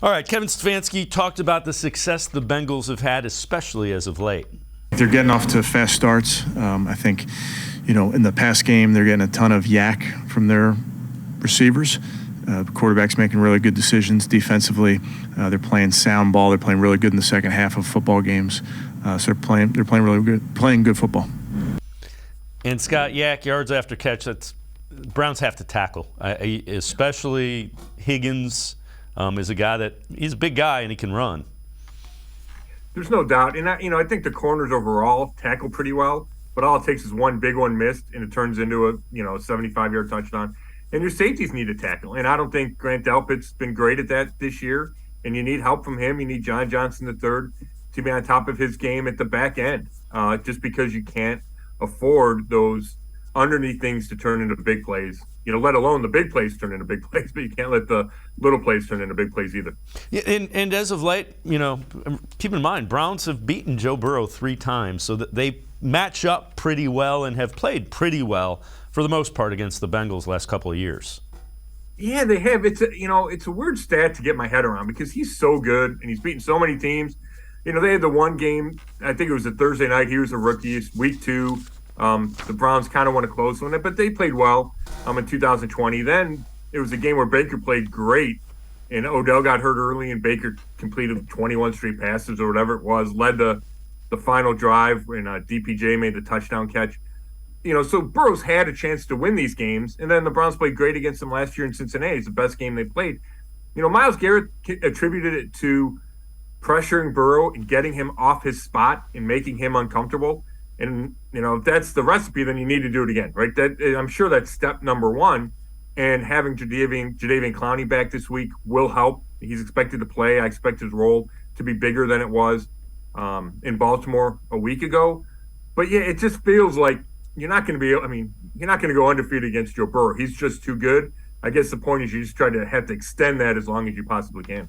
All right, Kevin Stefanski talked about the success the Bengals have had, especially as of late. They're getting off to fast starts. I think, in the past game, they're getting a ton of yak from their receivers. The quarterback's making really good decisions defensively. They're playing sound ball. They're playing really good in the second half of football games. So they're playing really good, playing good football. And Scott, yak, yards after catch, Browns have to tackle, especially Higgins. Is a guy he's a big guy and he can run. There's no doubt. And I think the corners overall tackle pretty well, but all it takes is one big one missed and it turns into a 75-yard touchdown. And your safeties need to tackle. And I don't think Grant Delpit's been great at that this year. And you need help from him. You need John Johnson III to be on top of his game at the back end, just because you can't afford those underneath things to turn into big plays. Let alone the big plays turn into big plays, but you can't let the little plays turn into big plays either. Yeah, and as of late, keep in mind, Browns have beaten Joe Burrow 3 times, so that they match up pretty well and have played pretty well for the most part against the Bengals last couple of years. Yeah, they have. It's a weird stat to get my head around because he's so good and he's beaten so many teams. They had the one game, I think it was a Thursday night. He was a rookie. It's week 2. The Browns kind of won a close one, but they played well in 2020. Then it was a game where Baker played great, and Odell got hurt early, and Baker completed 21 straight passes or whatever it was, led the final drive, and DPJ made the touchdown catch. So Burrow's had a chance to win these games, and then the Browns played great against them last year in Cincinnati. It's the best game they played. Myles Garrett attributed it to pressuring Burrow and getting him off his spot and making him uncomfortable. And, if that's the recipe, then you need to do it again, right? I'm sure that's step number 1. And having Jadeveon Clowney back this week will help. He's expected to play. I expect his role to be bigger than it was in Baltimore a week ago. But, yeah, it just feels like you're not going to go undefeated against Joe Burrow. He's just too good. I guess the point is you just try to have to extend that as long as you possibly can.